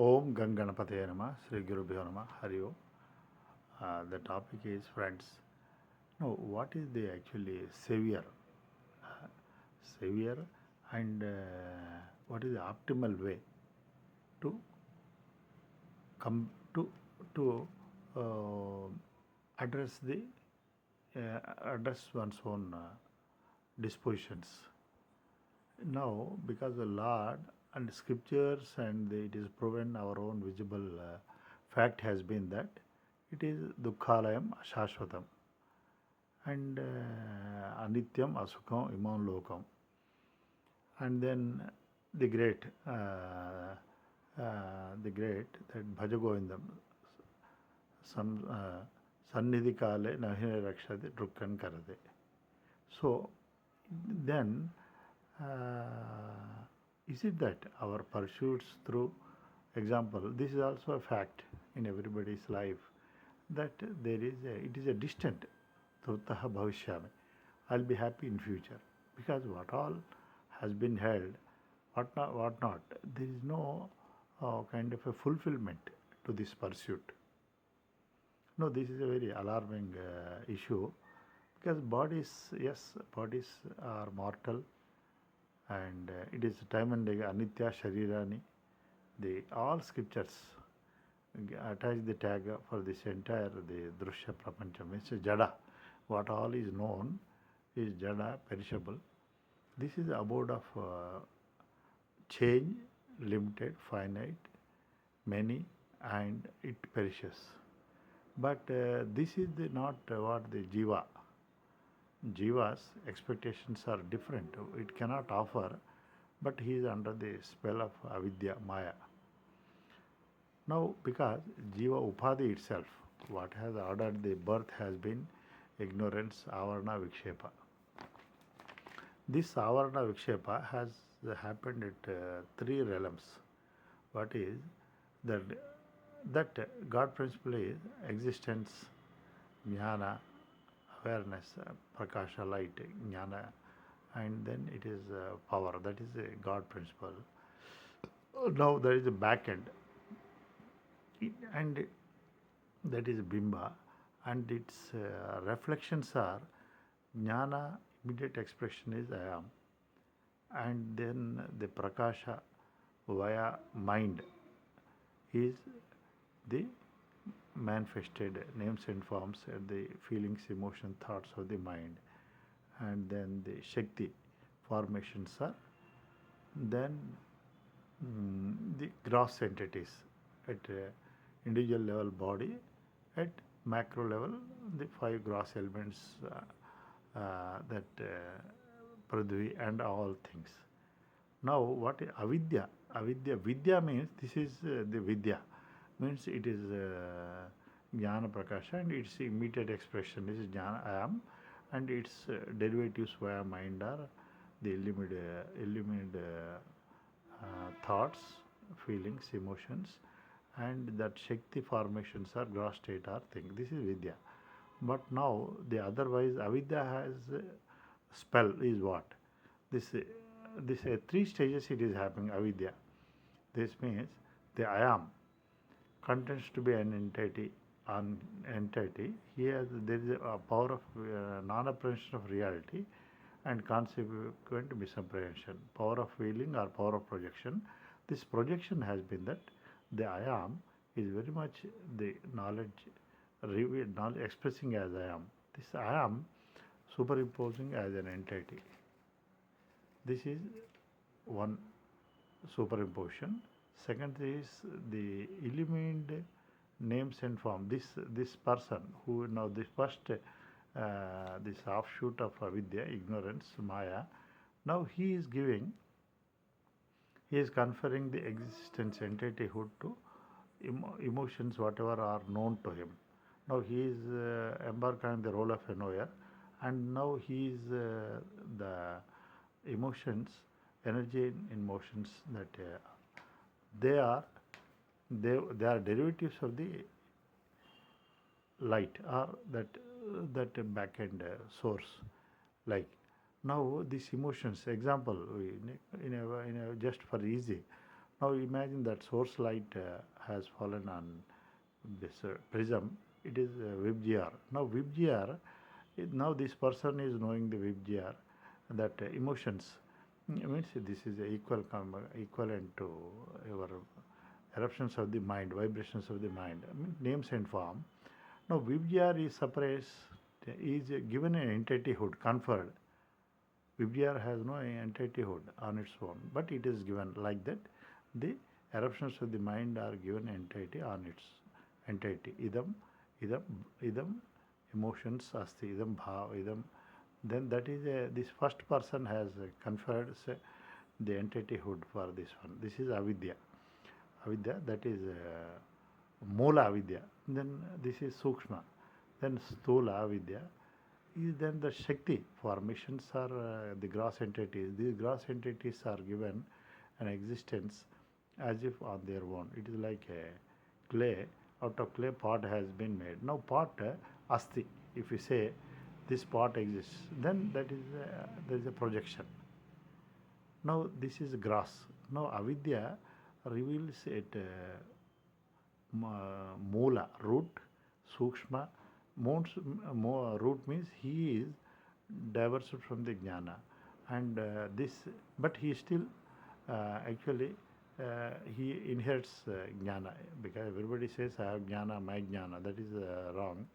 Om Ganganapataye Namah, Sri Gurubhyo Namah, Hariom. The topic is, friends, no, what is the actually savior? Uh, Savior, and what is the optimal way to come to address the address one's own dispositions. Now, because the Lord and scriptures and it is proven, our own visible fact has been that it is Dukha, alayam, ashashwatam, and anityam, asukham, imam lokam. And then the great that Bhajagovindam, some sannidhi kale nahine rakshate drukkan karade. So then, is it that our pursuits through example, this is also a fact in everybody's life, that it is a distant trutaha bhavishyami. I'll be happy in future, because what all has been held, what not, there is no kind of a fulfillment to this pursuit. No, this is a very alarming issue, because bodies are mortal, and it is time and day anitya sharirani. The all scriptures attach the tag for this entire the drushya prapancham. It's a jada. What all is known is jada, perishable. This is the abode of change, limited, finite, many, and it perishes. But this is not what the jiva. Jiva's expectations are different. It cannot offer, but he is under the spell of avidya, maya. Now, because jiva upadhi itself, what has ordered the birth has been ignorance, avarna, vikshepa. This avarna, vikshepa has happened at three realms. What is that God principle is existence, jnana, awareness, prakasha, light, jnana, and then it is power. That is a God principle. Now there is a back end, and that is bimba, and its reflections are jnana, immediate expression is I am, and then the prakasha via mind is the manifested names and forms and the feelings, emotion, thoughts of the mind, and then the shakti formations are then the gross entities at individual level body, at macro level the five gross elements that pradvi and all things. Now what is avidya? Vidya means this is the vidya, means it is jnana prakasha, and its immediate expression is jnana I am, and its derivatives via mind are the illumined thoughts, feelings, emotions, and that shakti formations are gross state or thing. This is vidya. But now the otherwise avidya has spell is what? This three stages it is happening avidya. This means the I am contends to be an entity. Here there is a power of non-apprehension of reality and consequent misapprehension, power of feeling or power of projection. This projection has been that the I am is very much the knowledge revealed, knowledge expressing as I am. This I am superimposing as an entity. This is one superimposition. Second is the illumined names and form. This person who now this first this offshoot of avidya, ignorance, maya. Now he is conferring the existence, entityhood to emotions, whatever are known to him. Now he is embarked on the role of a knower, and now he is the emotions, energy in motions that they are derivatives of the light or that back end source. Like now these emotions, example, in a just for easy, Now imagine that source light has fallen on this prism. It is VibGR. Now VibGR, now this person is knowing the VibGR, that emotions means this is equivalent to your eruptions of the mind, vibrations of the mind, I mean, names and form. Now VibGR is suppressed, is given an entityhood, conferred. VibGR has no entityhood on its own, but it is given like that. The eruptions of the mind are given entity on its entity. Idam, idam, emotions, asti, idam, bhav, idam. Then that is this first person has conferred the entityhood for this one. This is avidya. Avidya, that is Moola avidya. Then this is Sukshma. Then Stula avidya is then the Shakti. Formations are the gross entities. These gross entities are given an existence as if on their own. It is like a clay. Out of clay, pot has been made. Now pot asti. If you say this pot exists, then that is there is a projection. Now this is gross. Now avidya reveals it moola, root, sukshma. Root means he is diverged from the jnana, and this, but he still actually he inherits jnana, because everybody says I have jnana, my jnana. That is wrong.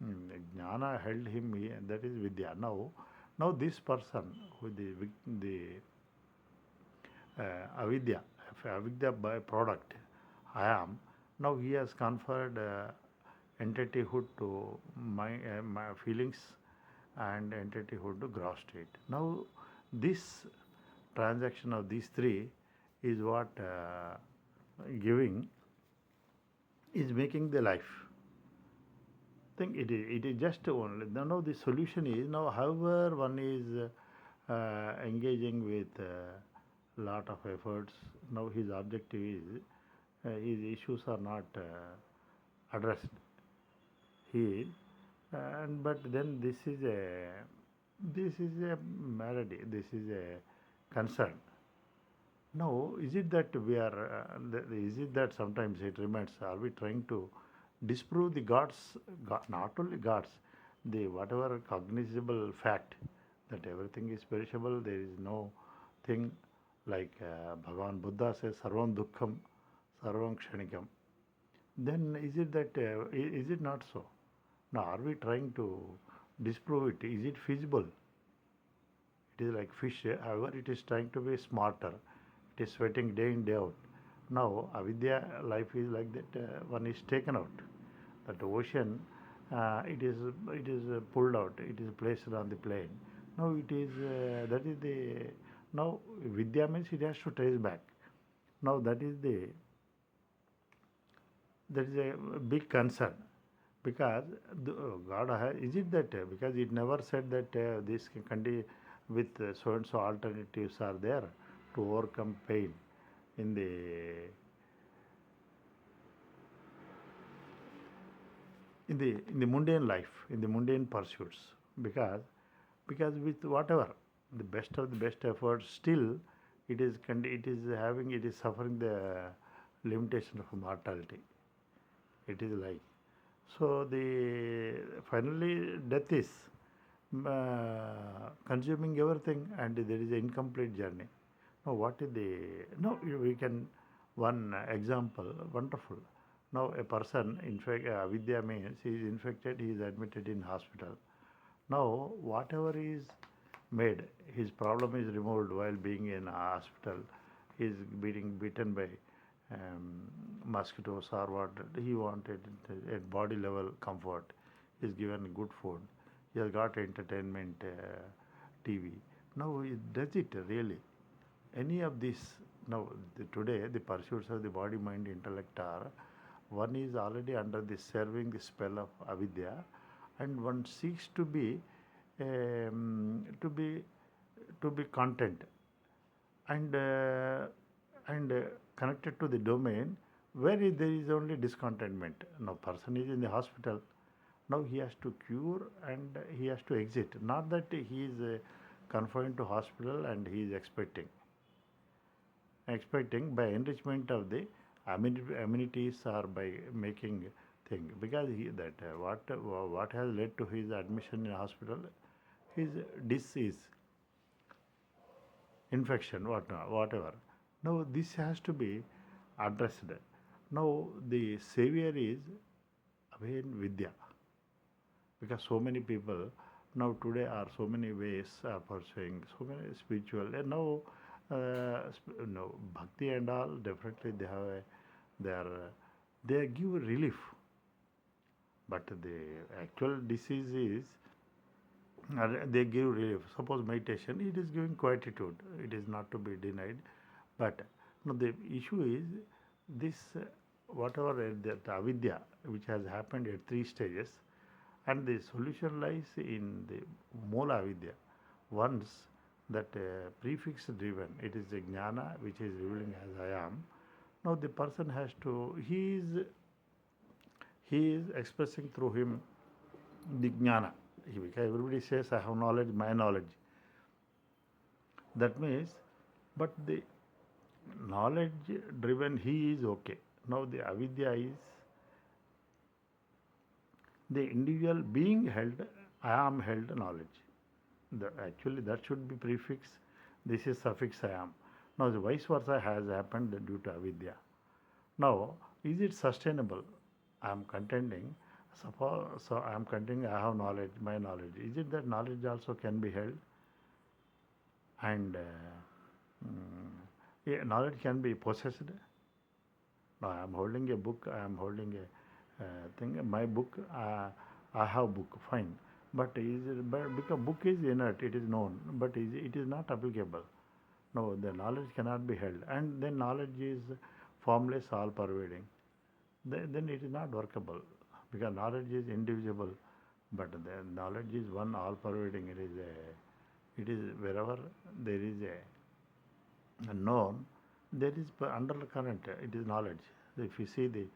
Jnana held him, that is vidya. Now this person with the avidya, avidya by product, I am. Now he has conferred entityhood to my feelings and entityhood to gross state. Now this transaction of these three is what giving is making the life. Think it is just only. Now the solution is, now however one is engaging with lot of efforts, now his objective is his issues are not addressed. He but then this is a malady, this is a concern. Now, is it that we are, is it that sometimes it remains, are we trying to disprove the gods, not only gods, the whatever cognizable fact that everything is perishable, there is no thing like Bhagavan Buddha says, Sarvam Dukham, Sarvam Kshanikam. Then is it that, is it not so? Now, are we trying to disprove it? Is it feasible? It is like fish, however, it is trying to be smarter. It is sweating day in, day out. Now, avidya life is like that, one is taken out. That ocean, it is pulled out, it is placed on the plane. Now, it is, that is the, now, vidya means it has to trace back. Now, that is a big concern. Because God has, is it that, because it never said that this can be with so and so alternatives are there to overcome pain in the mundane life, in the mundane pursuits. Because with whatever the best of the best efforts, still it is suffering the limitation of mortality. It is like, so the finally death is consuming everything, and there is an incomplete journey. Now what is the, now we can, one example, wonderful. Now a person, in fact, avidya means he is infected, he is admitted in hospital. Now whatever is made, his problem is removed while being in a hospital. He is being beaten by mosquitoes or what. He wanted at body level comfort. He is given good food. He has got entertainment, TV. Now, does it really? Any of this, now today the pursuits of the body, mind, intellect are, one is already under the serving the spell of avidya, and one seeks to be content and connected to the domain where there is only discontentment. Now person is in the hospital, now he has to cure and he has to exit, not that he is confined to hospital and he is expecting. expecting by enrichment of the amenities or by making thing, because that what has led to his admission in hospital, his disease, infection, whatever. Now this has to be addressed. Now the savior is again Vidya, because so many people now today are so many ways are pursuing so many spiritual, and now no bhakti and all, definitely they have they are they give relief, but the actual disease is they give relief. Suppose meditation, it is giving quietude, it is not to be denied, but no, the issue is this whatever that avidya which has happened at three stages, and the solution lies in the Moola Avidya. Once that prefix driven, it is the jnana which is revealing as I am. Now the person has to, he is expressing through him the jnana. Because everybody says I have knowledge, my knowledge. That means, but the knowledge driven he is okay. Now the avidya is the individual being held, I am held knowledge. Actually that should be prefix, this is suffix I am. Now the vice versa has happened due to avidya. Now is it sustainable? I am contending, suppose, so I am contending I have knowledge, my knowledge. Is it that knowledge also can be held? And yeah, knowledge can be possessed. Now I am holding a book, I am holding a thing, my book, I have book, fine. But is it, but because book is inert, it is known, but it is not applicable. No, the knowledge cannot be held, and then knowledge is formless, all pervading. Then it is not workable, because knowledge is indivisible, but the knowledge is one, all pervading. It is wherever there is a known, there is undercurrent, it is knowledge. If you see the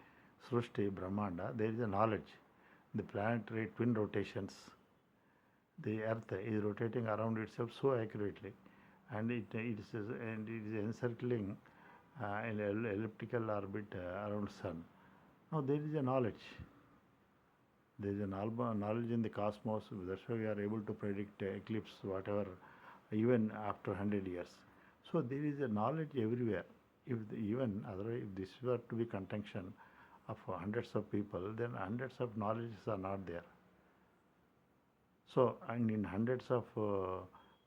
Srushti, Brahmanda, there is a knowledge. The planetary twin rotations, the earth is rotating around itself so accurately, and it is encircling in an elliptical orbit around sun. Now there is a knowledge. There is a knowledge in the cosmos. That's why we are able to predict eclipse, whatever, even after 100 years. So there is a knowledge everywhere. If even otherwise, if this were to be contention of hundreds of people, then hundreds of knowledges are not there. So, and in hundreds of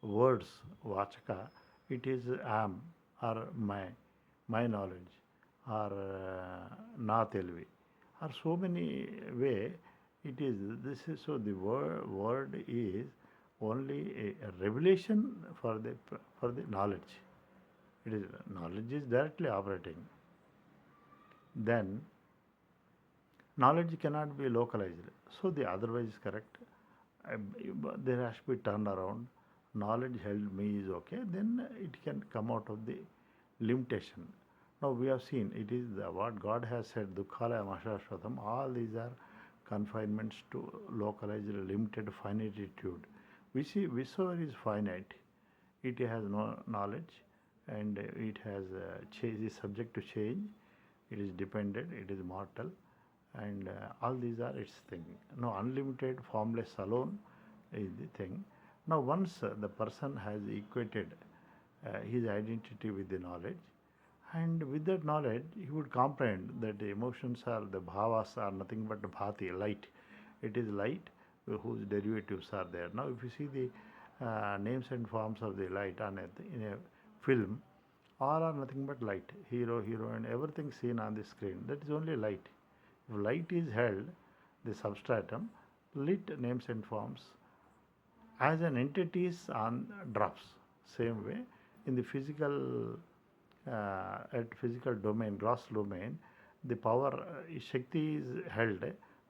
words, vachaka, it is am or my knowledge, or na telvi, or so many way it is. This is so the word is only a revelation for the knowledge. It is knowledge is directly operating. Then knowledge cannot be localized. So the otherwise is correct. There has to be turned around. Knowledge held me is okay. Then it can come out of the limitation. Now we have seen it is what God has said. Dukha, alayam, ashashwatam. All these are confinements to localized, limited finitude. We see whichever is finite, it has no knowledge, and it has change, is subject to change. It is dependent. It is mortal. And all these are its thing. No, unlimited, formless alone is the thing. Now once the person has equated his identity with the knowledge, and with that knowledge he would comprehend that the emotions are, the bhavas are nothing but bhati, light. It is light whose derivatives are there. Now if you see the names and forms of the light in a film, all are nothing but light. Hero, heroine, everything seen on the screen, that is only light. If light is held, the substratum, lit names and forms, as an entities on drops. Same way, in the physical, at physical domain, gross domain, the power, Shakti is held,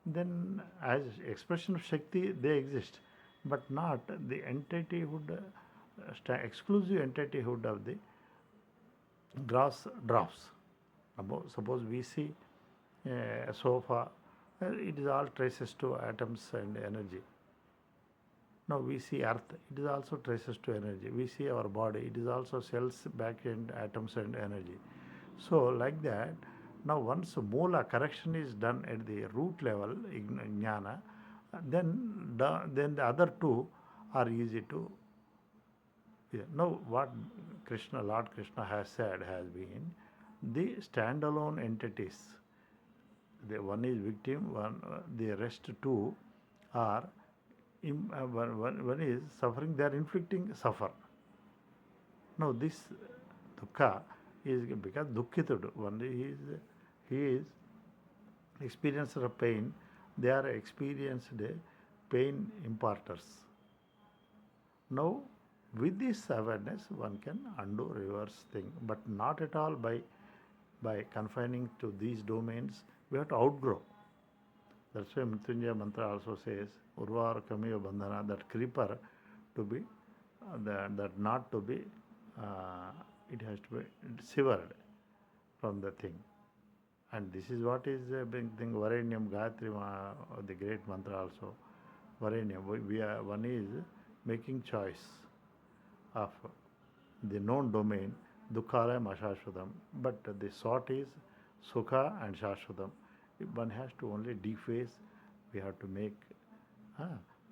then as expression of Shakti, they exist, but not the entityhood, exclusive entityhood of the gross drops. Suppose we see sofa, it is all traces to atoms and energy. Now we see earth, it is also traces to energy. We see our body, it is also cells, back end, atoms and energy. So like that, now once moola correction is done at the root level, jnana, then the other two are easy to. Yeah. Now what Lord Krishna has said has been the standalone entities. The one is victim, the rest two are one is suffering. They are inflicting suffer. Now this Dukha is because Dukhitudu. One he is experiencer of pain. They are experienced pain imparters. Now with this awareness one can undo reverse thing, but not at all by confining to these domains. We have to outgrow. That's why Mrityunjaya mantra also says, Urvar Kamiya Bandhana, that creeper to be, that not to be, it has to be severed from the thing. And this is what is a big thing. Varenyam Gayatri, the great mantra also. Varenyam, one is making choice of the known domain, Dukha, alayam, ashashwatam. But the sought is Sukha and Shashwatam. If one has to only deface, we have to make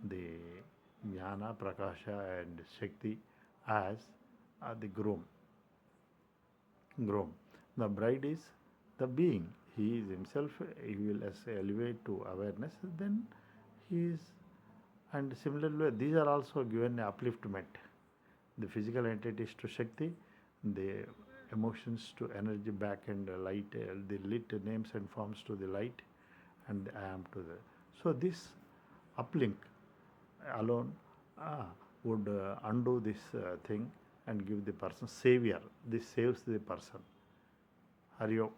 the Jnana, Prakasha and Shakti as the groom. The bride is the being. He is himself, he will elevate to awareness, then he is. And similarly, these are also given upliftment. The physical entities to Shakti, the emotions to energy, back and light, the lit names and forms to the light, and the I am to the. So this uplink alone would undo this thing and give the person savior. This saves the person. Hariom.